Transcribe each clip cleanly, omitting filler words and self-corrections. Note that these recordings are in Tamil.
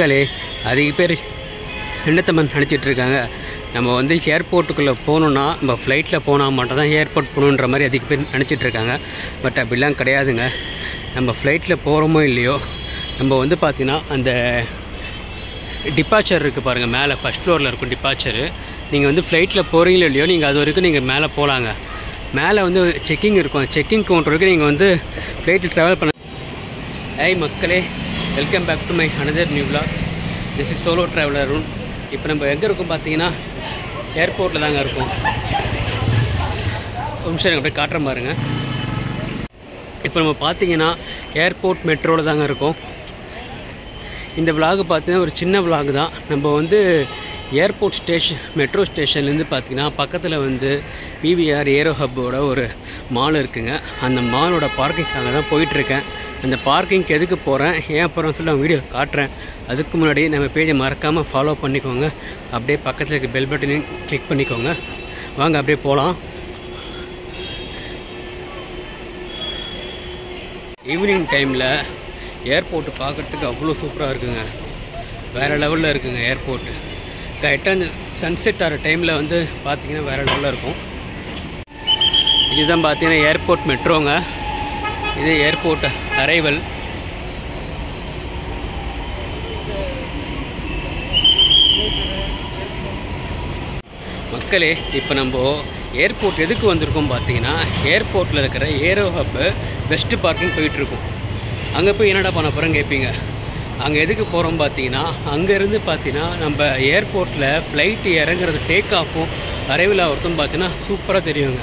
மக்களே அதிக பேர் என்னத்தம்மன் நினச்சிட்ருக்காங்க, நம்ம வந்து ஏர்போர்ட்டுக்குள்ளே போகணுன்னா நம்ம ஃப்ளைட்டில் போனால் மட்டும் தான் ஏர்போர்ட் போகணுன்ற மாதிரி அதிக பேர் நினச்சிட்ருக்காங்க. பட் அப்படிலாம் கிடையாதுங்க. நம்ம ஃப்ளைட்டில் போகிறோமோ இல்லையோ, நம்ம வந்து பார்த்திங்கன்னா அந்த டிபார்ச்சர் இருக்குது பாருங்கள், மேலே ஃபஸ்ட் ஃப்ளோரில் இருக்கும் டிபார்ச்சரு. நீங்கள் வந்து ஃப்ளைட்டில் போகிறீங்களோ இல்லையோ, நீங்கள் அது வரைக்கும் நீங்கள் மேலே போகலாங்க. மேலே வந்து செக்கிங் இருக்கும். செக்கிங் கவுண்டர் வரைக்கும் நீங்கள் வந்து ஃப்ளைட்டில் ட்ராவல் பண்ண. மக்களே, welcome back to my another new vlog. This is solo traveller Arun. இப்போ நம்ம எங்கே இருக்கோம் பார்த்தீங்கன்னா ஏர்போர்ட்டில் தாங்க இருக்கோம். ஒரு நிமிஷம் எனக்கு அப்படியே காட்டுறேன் பாருங்கள். இப்போ நம்ம பார்த்தீங்கன்னா ஏர்போர்ட் மெட்ரோவில் தாங்க இருக்கோம். இந்த விலாகு பார்த்தீங்கன்னா ஒரு சின்ன விலாகு தான். நம்ம வந்து ஏர்போர்ட் ஸ்டேஷன் மெட்ரோ ஸ்டேஷன்லேருந்து பார்த்திங்கன்னா பக்கத்தில் வந்து பிவிஆர் ஏரோ ஹப்போட ஒரு மால் இருக்குதுங்க. அந்த மாலோட பார்க்கிங்காக தான் போயிட்டுருக்கேன். அந்த பார்க்கிங்க்கு எதுக்கு போகிறேன், ஏன் போகிறேன்னு சொல்லி நான் வீடியோ காட்டுறேன். அதுக்கு முன்னாடி நம்ம பேஜை மறக்காமல் ஃபாலோ பண்ணிக்கோங்க. அப்படியே பக்கத்தில் இருக்க பெல் பட்டனையும் கிளிக் பண்ணிக்கோங்க. வாங்க அப்படியே போகலாம். ஈவினிங் டைமில் ஏர்போர்ட்டு பார்க்குறதுக்கு அவ்வளோ சூப்பராக இருக்குங்க. வேறு லெவலில் இருக்குங்க ஏர்போர்ட்டு. கரெக்டாக இந்த சன்செட் ஆகிற டைமில் வந்து பார்த்திங்கன்னா வேறு லெவலில் இருக்கும். இதுதான் பார்த்திங்கன்னா ஏர்போர்ட் மெட்ரோங்க. இது ஏர்போர்ட் அரைவல். மக்களே, இப்போ நம்ம ஏர்போர்ட் எதுக்கு வந்திருக்கோம் பார்த்தீங்கன்னா, ஏர்போர்ட்டில் இருக்கிற ஏரோ ஹப்பு பெஸ்ட்டு பார்க்கிங் போயிட்டுருக்கோம். அங்கே போய் என்னடா பண்ண போகிறேன்னு கேட்பீங்க. அங்கே எதுக்கு போகிறோம் பார்த்தீங்கன்னா, அங்கேருந்து பார்த்தீங்கன்னா நம்ம ஏர்போர்ட்டில் ஃப்ளைட்டு இறங்குறது டேக் ஆஃபும் அரைவில் ஆகிறதும் பார்த்தீங்கன்னா சூப்பராக தெரியுங்க.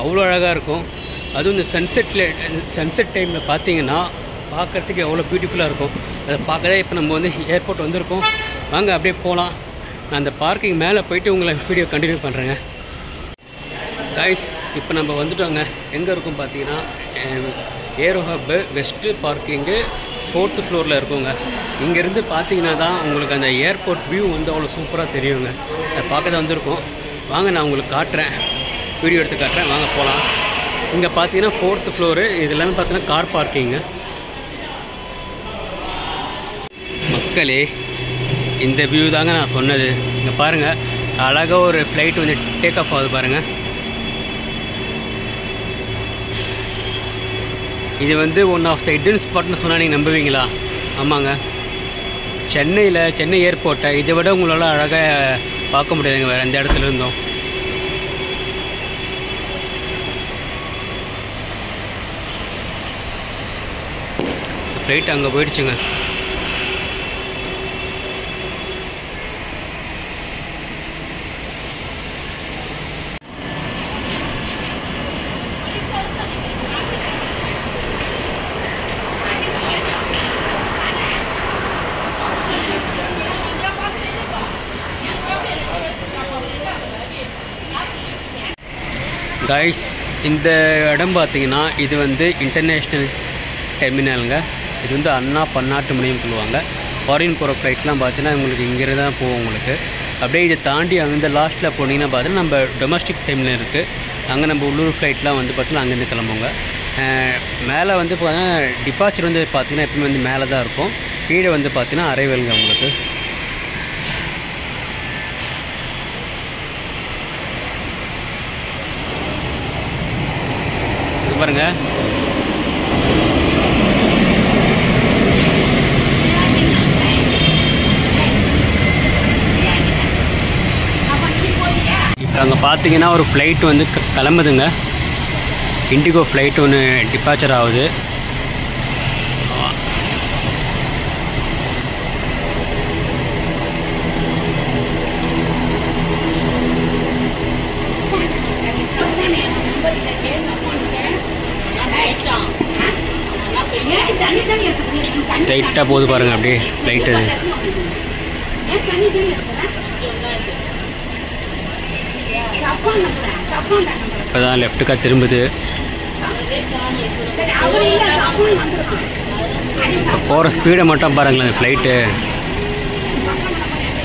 அவ்வளோ அழகாக இருக்கும். அதுவும் இந்த சன்செட் டைமில் பார்த்தீங்கன்னா பார்க்குறதுக்கு எவ்வளோ பியூட்டிஃபுல்லாக இருக்கும். அதை பார்க்கவே இப்போ நம்ம வந்து ஏர்போர்ட் வந்திருக்கோம். வாங்க அப்படியே போகலாம். நான் அந்த பார்க்கிங் மேலே போயிட்டு உங்களை வீடியோ கண்டினியூ பண்ணுறேங்க. கைஸ், இப்போ நம்ம வந்துட்டோங்க. எங்கே இருக்கும் பார்த்தீங்கன்னா aero hub west parking 4th ஃப்ளோரில் இருக்குங்க. இங்கேருந்து பார்த்தீங்கன்னா தான் உங்களுக்கு அந்த ஏர்போர்ட் வியூ வந்து அவ்வளோ சூப்பராக தெரியுங்க. அதை பார்க்க தான் வந்திருக்கோம். வாங்க நான் உங்களுக்கு காட்டுறேன், வீடியோ எடுத்து காட்டுறேன். வாங்க போகலாம். இங்கே பார்த்தீங்கன்னா 4th ஃப்ளோரு. இது எல்லாமே பார்த்தீங்கன்னா கார் பார்க்கிங்கு. மக்களே, இந்த வியூ தாங்க நான் சொன்னது. இங்கே பாருங்கள், அழகாக ஒரு ஃப்ளைட் வந்து டேக் ஆஃப் ஆகுது பாருங்கள். இது வந்து ஒன் ஆஃப் த ஹிடன் ஸ்பாட்னு சொன்னால் நீங்கள் நம்புவீங்களா? ஆமாங்க, சென்னை ஏர்போர்ட்டை இதை விட உங்களால் அழகாக பார்க்க முடியாதுங்க வேறு எந்த இடத்துல இருந்தோம். ஃப்ளைட் அங்கே போயிடுச்சுங்க. கைஸ், இந்த இடம் பார்த்தீங்கன்னா இது வந்து இன்டர்நேஷ்னல் டெர்மினலுங்க. இது வந்து அண்ணா பன்னாட்டு முனையம் சொல்லுவாங்க. ஃபாரின் போகிற ஃப்ளைட்லாம் பார்த்தீங்கன்னா உங்களுக்கு இங்கேருந்து தான் போகும். உங்களுக்கு அப்படியே இதை தாண்டி அங்கே லாஸ்ட்டில் போனீங்கன்னா பார்த்தீங்கன்னா நம்ம டொமஸ்டிக் டைமில் இருக்குது. அங்கே நம்ம உள்ளூர் ஃப்ளைட்லாம் வந்து பார்த்தீங்கன்னா அங்கேருந்து கிளம்புங்க. மேலே வந்து பார்த்தீங்கன்னா டிபார்ச்சர் வந்து பார்த்திங்கன்னா எப்பவுமே வந்து மேலே தான் இருக்கும். கீழே வந்து பார்த்திங்கன்னா அரைவல்ங்க உங்களுக்கு. பாருங்க, இப்போ அங்கே பார்த்தீங்கன்னா ஒரு ஃப்ளைட் வந்து கிளம்புதுங்க. இண்டிகோ ஃப்ளைட் ஒன்று டிபார்ச்சர் ஆகுது. லைட்டாக போகுது பாருங்கள் அப்படியே லைட்டு. இப்போ தான் லெஃப்ட்டுக்காக திரும்புது. போகிற ஸ்பீடை மட்டும் பாருங்களேன்.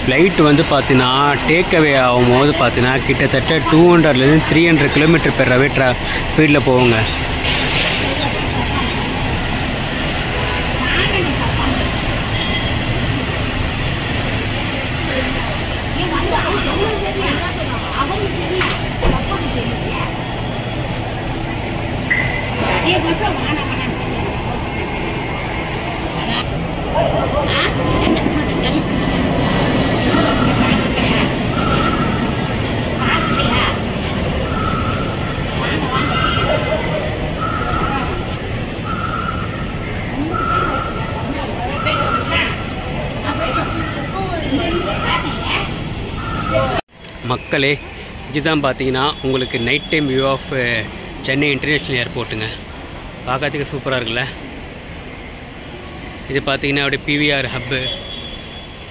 ஃப்ளைட்டு வந்து பார்த்தீங்கன்னா டேக் அவே ஆகும்போது பார்த்தீங்கன்னா கிட்டத்தட்ட 200லேருந்து 300 km/h ஸ்பீடில் போகுங்க. மக்களே, இதுதான் பார்த்தீங்கன்னா உங்களுக்கு night time view of Chennai international ஏர்போர்ட்டுங்க. பார்க்கறதுக்கு சூப்பராக இருக்குல்ல. இது பார்த்தீங்கன்னா அப்படியே பிவிஆர் ஹப்பு,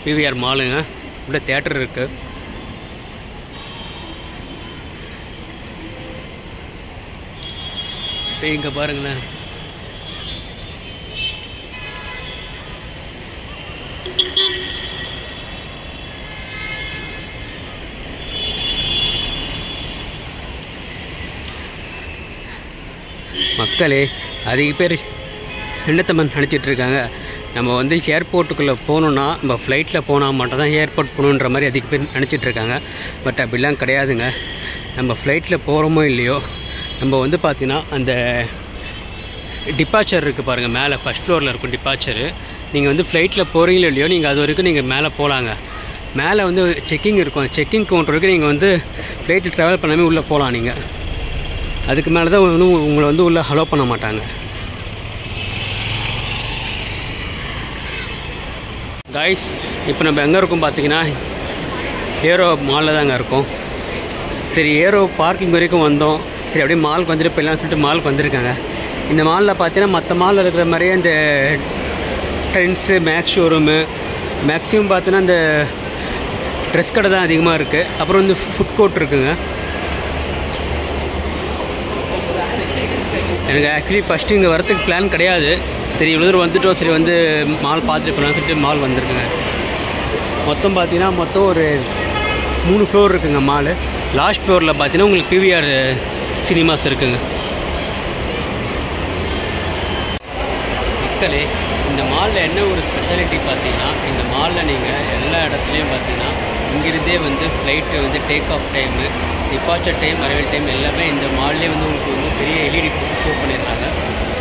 பிவிஆர் மாலுங்க. உள்ள தேட்டர் இருக்குது. இங்கே பாருங்களேன். மக்களே, அதிக பேர் என்னத்தம்மன் நினச்சிட்ருக்காங்க, நம்ம வந்து ஏர்போர்ட்டுக்குள்ளே போகணுன்னா நம்ம ஃப்ளைட்டில் போனால் மட்டும் தான் ஏர்போர்ட் போகணுன்ற மாதிரி அதிக பேர் நினச்சிட்ருக்காங்க. பட் அப்படிலாம் கிடையாதுங்க. நம்ம ஃப்ளைட்டில் போகிறோமோ இல்லையோ, நம்ம வந்து பார்த்திங்கன்னா அந்த டிபார்ச்சர் இருக்குது பாருங்கள், மேலே ஃபஸ்ட் ஃப்ளோரில் இருக்கும் டிபார்ச்சரு. நீங்கள் வந்து ஃப்ளைட்டில் போகிறீங்களோ இல்லையோ, நீங்கள் அது வரைக்கும் நீங்கள் மேலே போகலாங்க. மேலே வந்து செக்கிங் இருக்கும். செக்கிங் கவுண்டர் வரைக்கும் நீங்கள் வந்து ஃப்ளைட்டில் ட்ராவல் பண்ணாமல் உள்ளே போகலாம். நீங்கள் அதுக்கு மேலே தான் வந்து உங்களை வந்து உள்ளே அலோவ் பண்ண மாட்டாங்க. காய்ஸ், இப்போ நம்ம எங்கே இருக்கோம் பார்த்தீங்கன்னா ஏரோ மாலில் தாங்க இருக்கோம். சரி, ஏரோ பார்க்கிங் வரைக்கும் வந்தோம். சரி, அப்படியே மாலுக்கு வந்துட்டு போயிடலாம்னு சொல்லிட்டு மாலுக்கு வந்திருக்காங்க. இந்த மாலில் பார்த்தீங்கன்னா மற்ற மாலில் இருக்கிற மாதிரியே இந்த ட்ரெண்ட்ஸு, மேக்ஸ் ஷோரூமு, மேக்ஸிமம் பார்த்தீங்கன்னா இந்த ட்ரெஸ் கடை தான் அதிகமாக இருக்குது. அப்புறம் வந்து ஃபுட் கோர்ட் இருக்குங்க. எனக்கு ஆக்சுவலி ஃபஸ்ட்டு இங்கே வரத்துக்கு பிளான் கிடையாது. சரி, இவ்வளோ தூரம் வந்துட்டோம், சரி வந்து மால் பார்த்துட்டு போகலான்னு சொல்லிட்டு மால் வந்திருக்குங்க. மொத்தம் பார்த்தீங்கன்னா மொத்தம் ஒரு 3 ஃப்ளோர் இருக்குங்க மாலு. லாஸ்ட் ஃப்ளோரில் பார்த்தீங்கன்னா உங்களுக்கு பிவிஆர் சினிமாஸ் இருக்குங்க. மக்களே, இந்த மாலில் என்ன ஒரு ஸ்பெஷாலிட்டி பார்த்தீங்கன்னா, இந்த மாலில் நீங்கள் எல்லா இடத்துலையும் பார்த்தீங்கன்னா இங்கிருந்தே வந்து ஃப்ளைட்டு வந்து take off time, departure time, arrival time எல்லாமே இந்த மால்லே வந்து உங்களுக்கு வந்து பெரிய எல்இடி போட்டு ஷோ பண்ணியிருக்காங்க.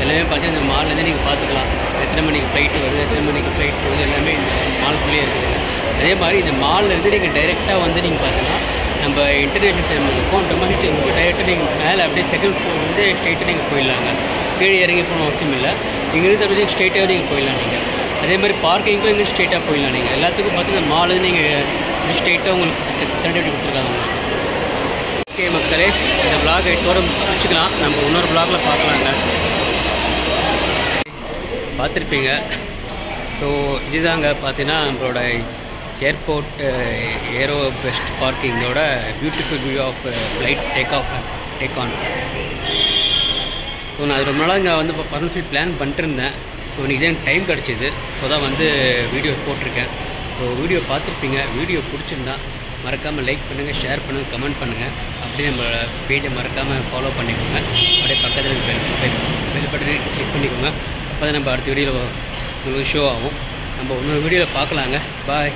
எல்லாமே பார்த்தீங்கன்னா இந்த மால்லேருந்தே நீங்கள் பார்த்துக்கலாம். எத்தனை மணிக்கு ஃப்ளைட்டு வருது, எத்தனை மணிக்கு ஃப்ளைட் வருது, எல்லாமே இந்த மால்குள்ளேயே இருக்குதுங்க. அதே மாதிரி இந்த மால்லேருந்து நீங்கள் டைரெக்டாக வந்து நீங்கள் பார்த்தீங்கன்னா நம்ம இன்டர்நேஷ்னல் டைம் இருக்கும். அந்த மாதிரி டைமுக்கு டைரெக்டாக நீங்கள் மேலே அப்படியே செகண்ட் ஃப்ளோர் வந்து ஸ்ட்ரெயிட்டாக நீங்கள் போயிடலாங்க. கீழே இறங்கி போகணும் அவசியம் இல்லை. இங்கேருந்து அப்படியே ஸ்ட்ரெயிட்டாக நீங்கள் போயிடலாம். நீங்கள் அதே மாதிரி பார்க்கிங்க்கும் இங்கே ஸ்ட்ரெயிட்டாக போயிடலாம். நீங்கள் எல்லாத்துக்கும் பார்த்து இந்த மால் வந்து நீங்கள் ஸ்ட்ரெயிட்டாக உங்களுக்கு கனெக்டிவிட்டி கொடுத்துருக்காங்க. ஓகே மக்களே, இந்த விளாக் இதோட முடிச்சுக்கலாம். நம்ம இன்னொரு விளாகில் பார்க்கலாங்க. பார்த்துருப்பீங்க. ஸோ இதுதாங்க பார்த்தீங்கன்னா நம்மளோட ஏர்போர்ட் ஏரோ பெஸ்ட் பார்க்கிங்கோட beautiful view of flight take on. So நான் அது ரொம்ப நாளாக இங்கே வந்து பர்மனன்ட் பிளான் பண்ணிட்டுருந்தேன். ஸோ இன்றைக்கி தான் டைம் கிடச்சிது. ஸோ தான் வந்து வீடியோ போட்டிருக்கேன். ஸோ வீடியோ பார்த்துருப்பீங்க. வீடியோ பிடிச்சிருந்தா மறக்காமல் லைக் பண்ணுங்கள், ஷேர் பண்ணுங்கள், கமெண்ட் பண்ணுங்கள். அப்படியே நம்ம பேஜை மறக்காமல் ஃபாலோ பண்ணிக்கோங்க. அப்படியே பக்கத்தில் பெல் பட்டனை கிளிக் பண்ணிக்கோங்க. அப்போ தான் நம்ம அடுத்த வீடியோவில் உங்களுக்கு ஷோ ஆகும். நம்ம இன்னொரு வீடியோவில் பார்க்கலாங்க. பாய்.